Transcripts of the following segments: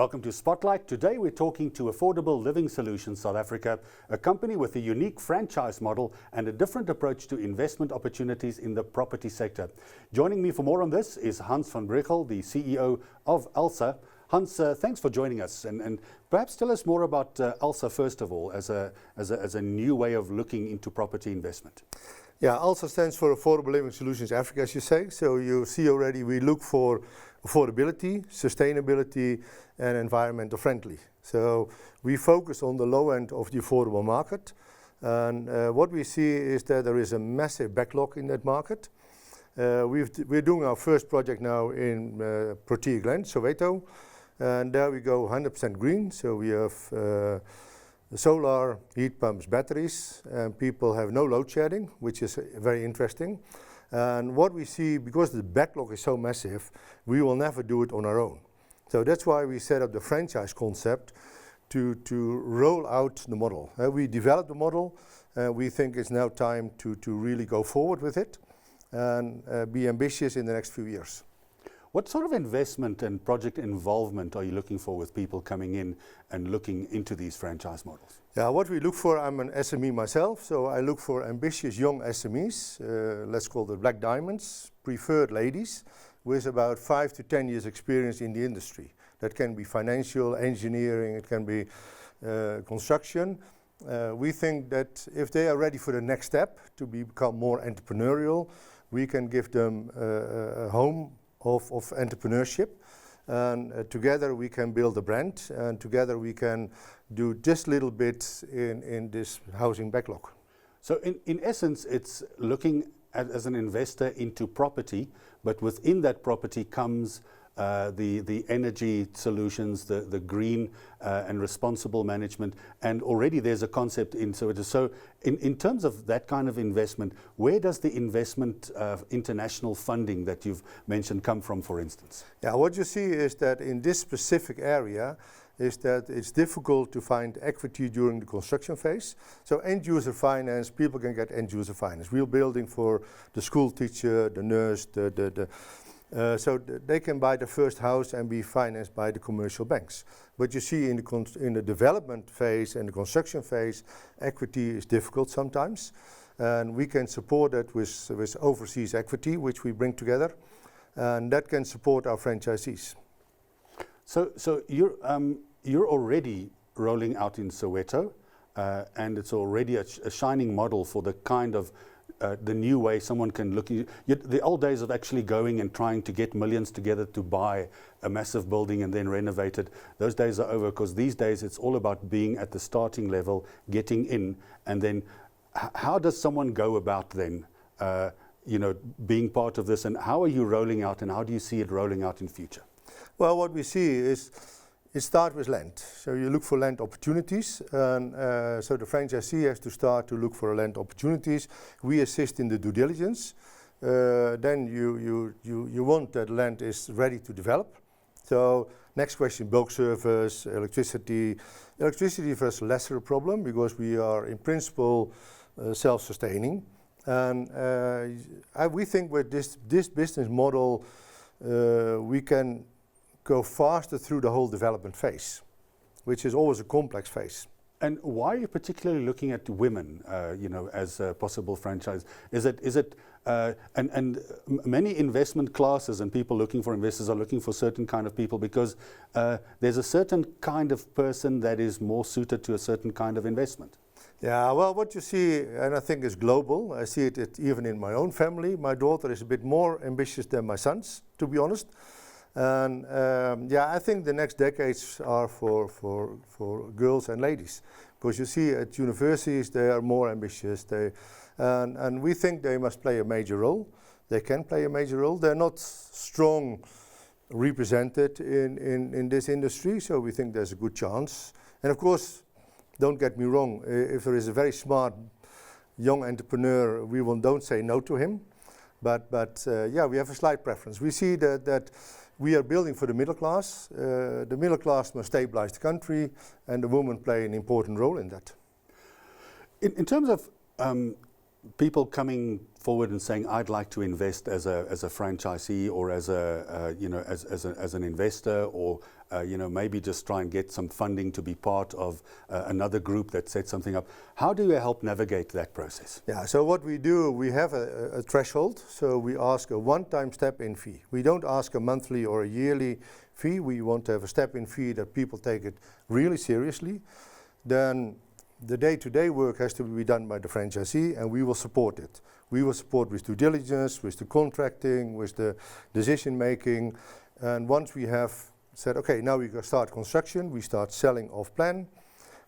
Welcome to Spotlight. Today we're talking to Affordable Living Solutions South Africa, a company with a unique franchise model and a different approach to investment opportunities in the property sector. Joining me for more on this is Hans van Bruegel, the CEO of ALSA. Hans, thanks for joining us, and perhaps tell us more about ALSA first of all, as a new way of looking into property investment. Yeah, ALSA stands for Affordable Living Solutions Africa, as you say. So you see already we look for affordability, sustainability and environmental friendly. So we focus on the low end of the affordable market, and what we see is that there is a massive backlog in that market. We're doing our first project now in Protea Glen, Soweto, and there we go 100% green. So we have solar, heat pumps, batteries, and people have no load shedding, which is very interesting. And what we see, because the backlog is so massive, we will never do it on our own. So that's why we set up the franchise concept to roll out the model. We developed the model, and we think it's now time to really go forward with it and be ambitious in the next few years. What sort of investment and project involvement are you looking for with people coming in and looking into these franchise models? Yeah, what we look for, I'm an SME myself, so I look for ambitious young SMEs, let's call them black diamonds, preferred ladies, with about 5 to 10 years experience in the industry. That can be financial, engineering, it can be construction. We think that if they are ready for the next step to become more entrepreneurial, we can give them a home of entrepreneurship, and together we can build a brand, and together we can do just little bits in this housing backlog. So in essence, it's looking at, as an investor, into property, but within that property comes the energy solutions, the green and responsible management, and already there's a concept in Soweto. So in terms of that kind of investment, where does the investment international funding that you've mentioned come from, for instance? Yeah, what you see is that in this specific area is that it's difficult to find equity during the construction phase. So end user finance, people can get end user finance. Real building for the school teacher, the nurse, so they can buy the first house and be financed by the commercial banks. But you see in the development phase and the construction phase, equity is difficult sometimes. And we can support that with overseas equity, which we bring together. And that can support our franchisees. So you're already rolling out in Soweto, and it's already a shining model for the kind of the new way someone can look. The old days of actually going and trying to get millions together to buy a massive building and then renovate it, those days are over, because these days it's all about being at the starting level, getting in, and then how does someone go about then being part of this, and how are you rolling out, and how do you see it rolling out in future? Well, what we see is it starts with land. So you look for land opportunities, and so the franchisee has to start to look for land opportunities. We assist in the due diligence. Then you want that land is ready to develop. So next question, bulk service, electricity. Electricity for us lesser a problem, because we are in principle self-sustaining. And we think with this business model, we can go faster through the whole development phase, which is always a complex phase. And why are you particularly looking at women, as a possible franchise? Is it and many investment classes and people looking for investors are looking for certain kind of people, because there's a certain kind of person that is more suited to a certain kind of investment. Yeah, well, what you see, and I think is global, I see it even in my own family. My daughter is a bit more ambitious than my sons, to be honest. And I think the next decades are for girls and ladies, because you see at universities they are more ambitious. And we think they must play a major role. They can play a major role. They're not strong represented in this industry, so we think there's a good chance. And of course, don't get me wrong, if there is a very smart young entrepreneur, don't say no to him. But we have a slight preference. We see that we are building for the middle class. The middle class must stabilize the country, and the women play an important role in that. In terms of people coming forward and saying, "I'd like to invest as a franchisee, or as an investor, or maybe just try and get some funding to be part of another group that sets something up. How do you help navigate that process? Yeah, so what we do, we have a threshold, so we ask a one-time step-in fee. We don't ask a monthly or a yearly fee. We want to have a step-in fee that people take it really seriously. Then the day-to-day work has to be done by the franchisee, and we will support it. We will support with due diligence, with the contracting, with the decision-making. And once we have said, okay, now we can start construction, we start selling off plan.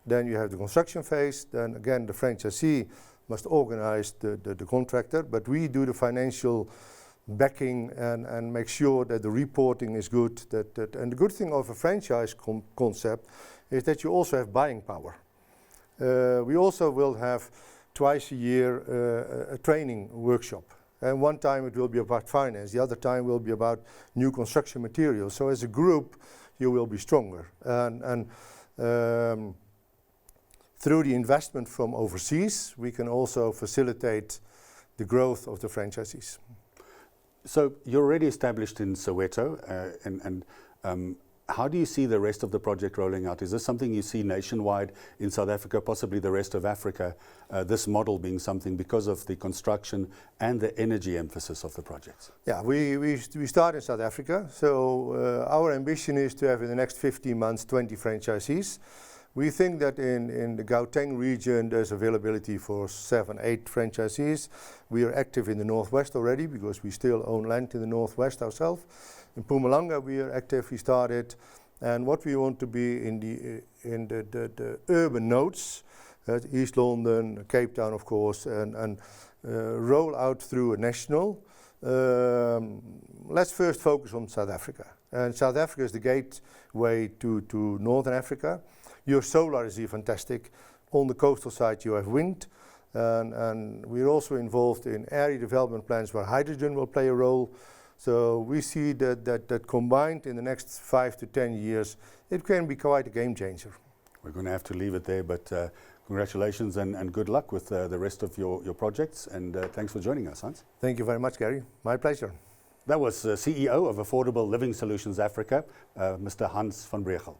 Then you have the construction phase. Then again, the franchisee must organize the contractor, but we do the financial backing and make sure that the reporting is good. And the good thing of a franchise concept is that you also have buying power. We also will have twice a year a training workshop. And one time it will be about finance, the other time will be about new construction materials. So as a group, you will be stronger. And through the investment from overseas, we can also facilitate the growth of the franchisees. So you're already established in Soweto, how do you see the rest of the project rolling out? Is this something you see nationwide in South Africa, possibly the rest of Africa, this model being something because of the construction and the energy emphasis of the projects? Yeah, we start in South Africa, so our ambition is to have in the next 15 months 20 franchisees. We think that in the Gauteng region there's availability for 7, 8 franchisees. We are active in the Northwest already because we still own land in the Northwest ourselves. In Mpumalanga we are active, we started, and what we want to be in the urban nodes, East London, Cape Town of course, and roll out through a national. Let's first focus on South Africa. And South Africa is the gateway to Northern Africa. Your solar is fantastic. On the coastal side you have wind, and we're also involved in area development plans where hydrogen will play a role. So we see that combined in the next 5 to 10 years, it can be quite a game changer. We're going to have to leave it there, but congratulations and good luck with the rest of your projects, and thanks for joining us, Hans. Thank you very much, Gary. My pleasure. That was CEO of Affordable Living Solutions Africa, Mr. Hans van Bruegel.